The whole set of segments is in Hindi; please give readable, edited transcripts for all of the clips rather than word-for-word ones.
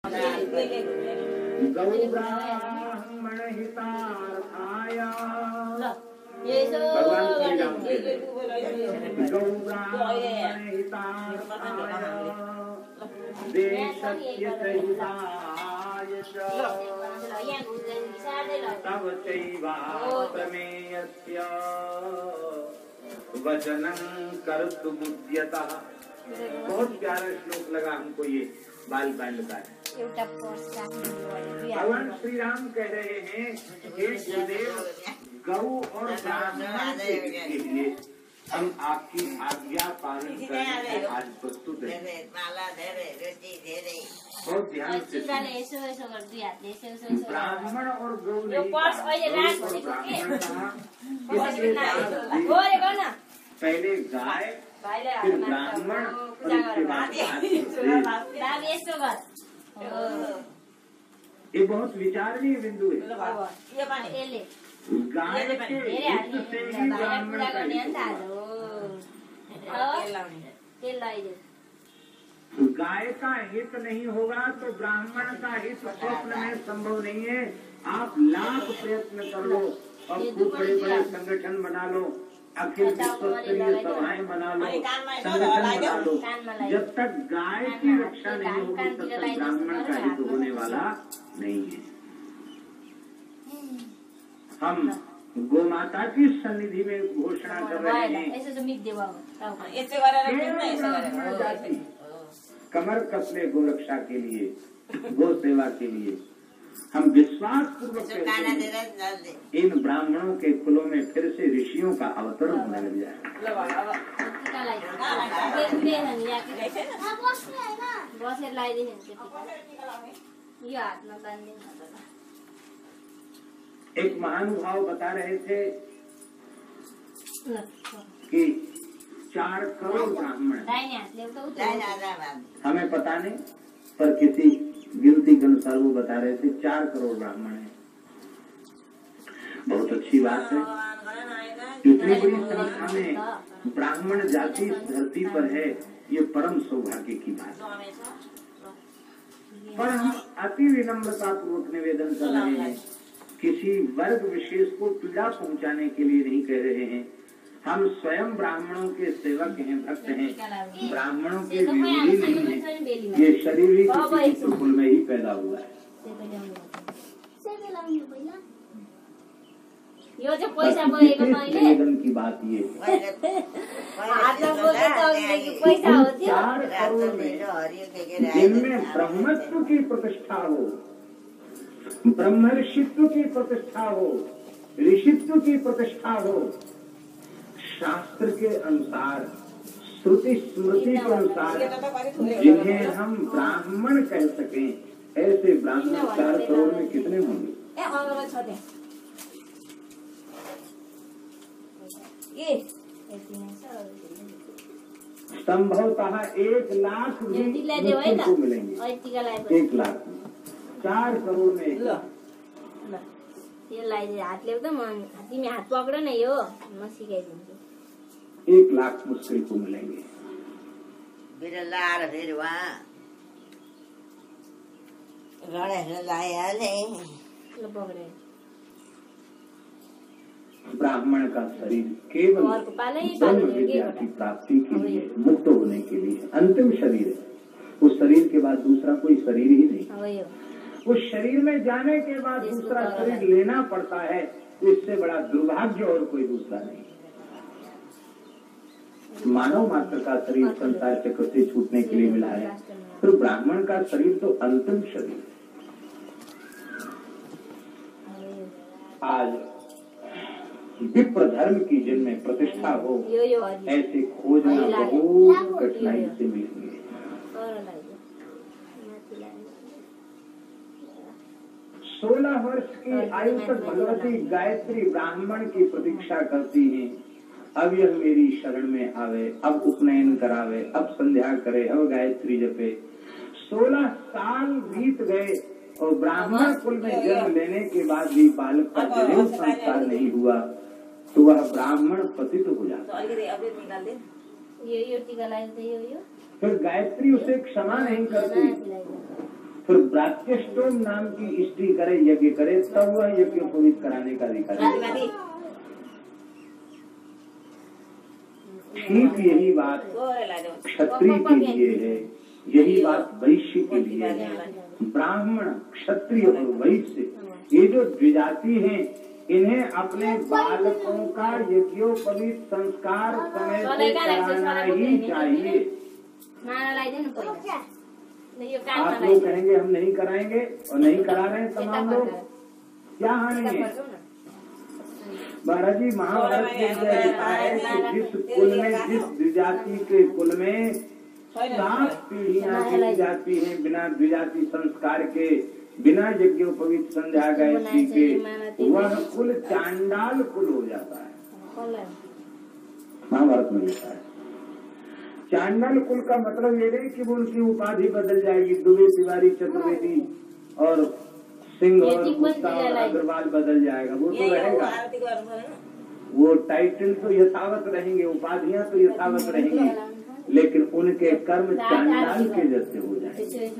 गौ ब्राह्मण हितार्थाय भगवान श्री राम गौ ब्राह्मण हितार्थाय देशस्य हिताय तव चैवाप्रमेयस्य वचनं कर्तुमुद्यतः। बहुत प्यारा श्लोक लगा हमको ये बाल कांड का है। भगवान श्री राम कह रहे हैं हे गुरुदेव, गौ और ब्राह्मण के लिए हम आपकी आज्ञा पालन करने को आज प्रस्तुत हैं। बहुत ध्यान से ब्राह्मण और गौ पहले गाय फिर ब्राह्मण और उसके बाद ये बहुत विचारणीय बिंदु है। गाय के हित से ही ब्राह्मण का गाय का हित नहीं होगा तो ब्राह्मण का हित स्वप्न में संभव नहीं है। आप लाख प्रयत्न कर लो और खूब बड़े बड़े संगठन बना लो, अखिल विश्वस्तरीय सभाएं बना लो, संगठन बना लो, जब तक गाय की रक्षा नहीं होगी तब तक ब्राह्मण का हित होने वाला नहीं है। हम गौ माता की सन्निधि में घोषणा कर रहे हैं, कमर कसले गो रक्षा के लिए, गो सेवा के लिए हम विश्वास पूर्वक इन ब्राह्मणों के कुलों में फिर से ऋषियों का अवतरण होने लग जाए। एक महानुभाव बता रहे थे कि 4 करोड़ ब्राह्मण, हमें पता नहीं पर किसी गिनती के अनुसार वो बता रहे थे 4 करोड़ ब्राह्मण हैं। बहुत अच्छी बात है, इतनी बड़ी संख्या में ब्राह्मण जाति इस धरती पर है, ये परम सौभाग्य की बात है। पर हम अति विनम्रता पूर्वक निवेदन कर रहे हैं, किसी वर्ग विशेष को पीड़ा पहुंचाने के लिए नहीं कह रहे हैं। हम स्वयं ब्राह्मणों के सेवक हैं, भक्त हैं, ब्राह्मणों के विरोधी नहीं है। ये शरीर ही किसी कुल में ही पैदा हुआ है। निवेदन की बात ये 4 करोड़ में जिनमें ब्रह्मत्व की प्रतिष्ठा हो, ब्रह्मर्षित्व की प्रतिष्ठा हो, ऋषित्व की प्रतिष्ठा हो, शास्त्र के अनुसार, श्रुति स्मृति के अनुसार जिन्हें हम ब्राह्मण कह सकें, ऐसे ब्राह्मण 4 करोड़ में कितने होंगे? संभवतः 1 लाख भी को मिलेंगे। 1 लाख 4 करोड़ में हात ल्याउ त म तिमी हात पक्र न यो म सिकाइदिन्छु। 1 लाख मुश्किल को मिलेंगे। ब्राह्मण का शरीर केवल ब्रह्म विद्या की प्राप्ति के लिए, मुक्त होने के लिए अंतिम शरीर है। उस शरीर के बाद दूसरा कोई शरीर ही नहीं। उस शरीर में जाने के बाद दूसरा शरीर लेना पड़ता है, इससे बड़ा दुर्भाग्य और कोई दूसरा नहीं। मानव मात्र का शरीर संसार चक्र से छूटने के लिए मिला है, तो ब्राह्मण का शरीर तो अंतिम शरीर है। आज विप्र धर्म की जिनमें प्रतिष्ठा हो, ऐसे खोजना बहुत कठिनाई से मिलेंगे। 16 वर्ष की आयु तक भगवती गायत्री ब्राह्मण की प्रतीक्षा करती हैं। अब यह मेरी शरण में आवे, अब उपनयन करावे, अब संध्या करे, अब गायत्री जपे। 16 साल बीत गए और ब्राह्मण कुल में जन्म लेने के बाद भी बालक का जनेऊ संस्कार नहीं हुआ, तो वह ब्राह्मण पतित हो जाता है। फिर गायत्री उसे क्षमा नहीं करती, फिर ब्रात्यष्टोम नाम की स्त्री करे, यज्ञ करे, तब वह यज्ञोपवीत कराने का अधिकार है। ठीक यही बात क्षत्रिय के लिए है, यही बात वैश्य के लिए है। ब्राह्मण, क्षत्रिय और वैश्य ये जो द्विजाति हैं, इन्हें अपने बालकों का यज्ञोपवीत संस्कार समय से कराना ही चाहिए। आप लोग कहेंगे हम नहीं कराएंगे और नहीं करा रहे हैं तमाम लोग, क्या हानि है? महाराज जी महाभारत में लिखा है कि जिस कुल में, जिस द्विजाति के कुल में 7 पीढ़ियां की जाती हैं बिना द्विजाति संस्कार के, बिना यज्ञोपवीत संध्या गायत्री के, वह कुल चांडाल कुल हो जाता है। महाभारत में लिखा है। चांडाल कुल का मतलब ये नहीं कि वो उनकी उपाधि बदल जाएगी, दुबे, तिवारी, चतुर्वेदी और सिंह और गुप्ता और अग्रवाल बदल जाएगा, वो तो रहेगा। वो टाइटल तो यथावत रहेंगे, उपाधियां तो यथावत रहेंगी, लेकिन उनके कर्म चांडाल के जैसे हो जाएंगे।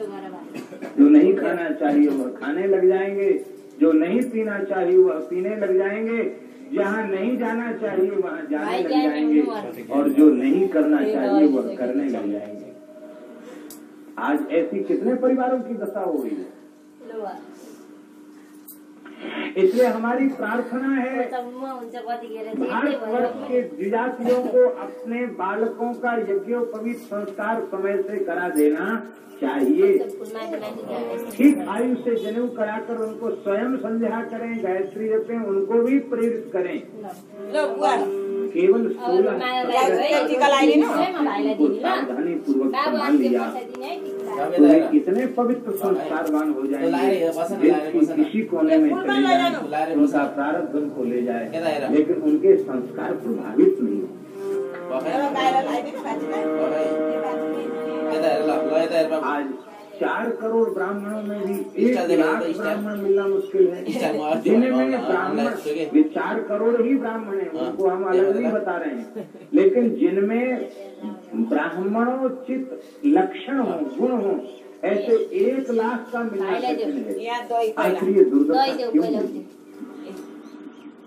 जो नहीं खाना चाहिए वह खाने लग जाएंगे, जो नहीं पीना चाहिए वह पीने लग जाएंगे, जहाँ नहीं जाना चाहिए वहाँ जाने लग जाएंगे, और जो नहीं करना चाहिए वह करने लग जाएंगे। आज ऐसी कितने परिवारों की दशा हो रही है। इसलिए हमारी प्रार्थना है भारतवर्ष के द्विजातियों को अपने बालकों का यज्ञोपवीत संस्कार समय से करा देना चाहिए। ठीक आयु से जनेऊ कराकर उनको स्वयं संध्या करें, गायत्री जपें, उनको भी प्रेरित करें। केवल 16 सावधानी पूर्वक संभाल लिया तो इतने पवित्र संस्कारवान हो जाएंगे, किसी कोने में चले जाए उनका प्रारब्ध उनको ले जाए, लेकिन उनके संस्कार प्रभावित नहीं हो। आज 4 करोड़ ब्राह्मणों में भी 1 लाख ब्राह्मण मिलना मुश्किल है। जिनमें ब्राह्मण, ये 4 करोड़ ही ब्राह्मण हैं, उनको हम अलग नहीं बता रहे हैं, लेकिन जिनमें ब्राह्मणोचित लक्षण हो, गुण हो, ऐसे 1 लाख का मिलना कठिन है। आखिर ये दुर्दशा क्यों?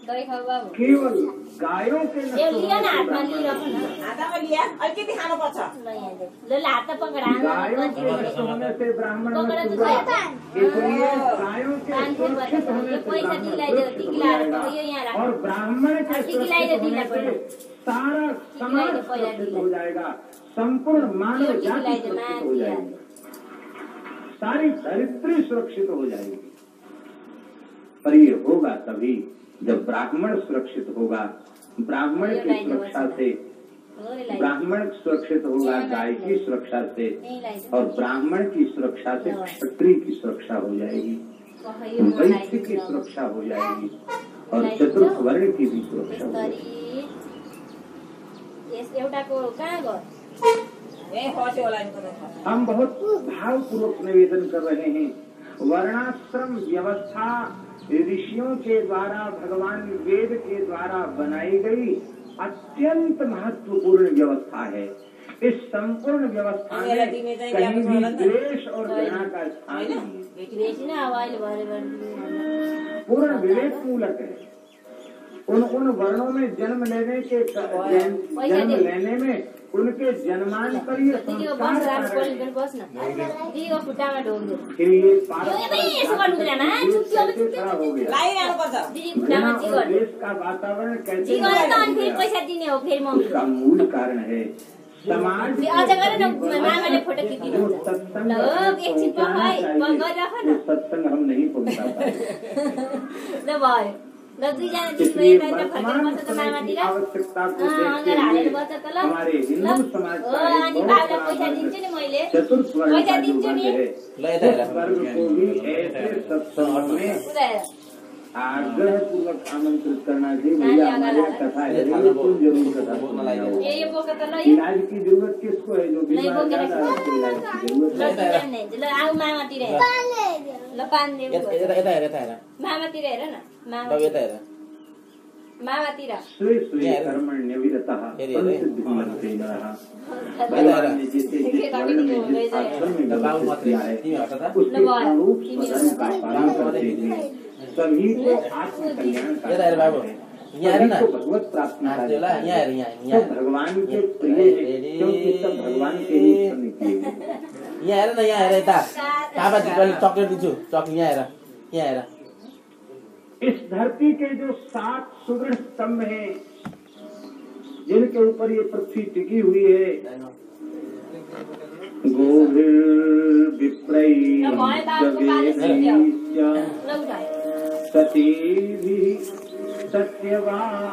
केवल गायों के होने से ब्राह्मण इसलिए गायों के सुरक्षित होने से और ब्राह्मण के सुरक्षित होने से सारा समाज सुरक्षित हो जाएगा, संपूर्ण मानव जाति सुरक्षित हो जाएगी, सारी धरित्री सुरक्षित हो जाएगी। पर ये होगा तभी जब ब्राह्मण सुरक्षित होगा। ब्राह्मण की सुरक्षा से, ब्राह्मण सुरक्षित होगा गाय की सुरक्षा से, और ब्राह्मण की सुरक्षा से क्षत्रिय की सुरक्षा हो जाएगी, वैश्य की सुरक्षा हो जाएगी, और चतुर्थ वर्ण की भी सुरक्षा हो जाएगी। हम बहुत भावपूर्वक निवेदन कर रहे हैं, वर्णाश्रम व्यवस्था ऋषियों के द्वारा, भगवान वेद के द्वारा बनाई गई अत्यंत महत्वपूर्ण व्यवस्था है। इस संपूर्ण व्यवस्था में कहीं भी द्वेष और घृणा का स्थान नहीं है, पूर्ण विवेक मूलक है। उन वर्णों में जन्म लेने के जन्म लेने में उनके जन्मांतर ये संस्कार फिर ये खड़ा हो गया। देश का वातावरण कैसे उसका मूल कारण है समाज सत्संग हम नहीं पहुँचा पाए। इसलिए वर्तमान समय की आवश्यकता को देखते हुए हमारे हिंदू समाज का चतुर्थ वर्ण का जो वर्ग है, उस वर्ग को भी ऐसे सत्संग में आग्रह पूर्वक आमंत्रित करना चाहिए। भैया हमारे यहाँ कथा है, जरूर कथा। इलाज की जरूरत किसको है? जो बीमार ज्यादा है उसको इलाज की जरूरत है। मामातिर स्वे स्वे कर्मण्यविरतः संसिद्धिमर्थे नरः। भगवान ने जिसे जिस वर्ण में जिस आश्रम में व्यवस्थित किया है उसके अनुरूप स्वधर्म का पालन करते हुए सभी को आत्मकल्याण का भगवत प्राप्ति तो भगवान के प्रिय क्योंकि सब भगवान के ही उत्पन्न किए गए। इस धरती के जो 7 सुदृढ़ स्तंभ हैं जिनके ऊपर ये पृथ्वी टिकी हुई है, सतीभिः सत्यवादिभिः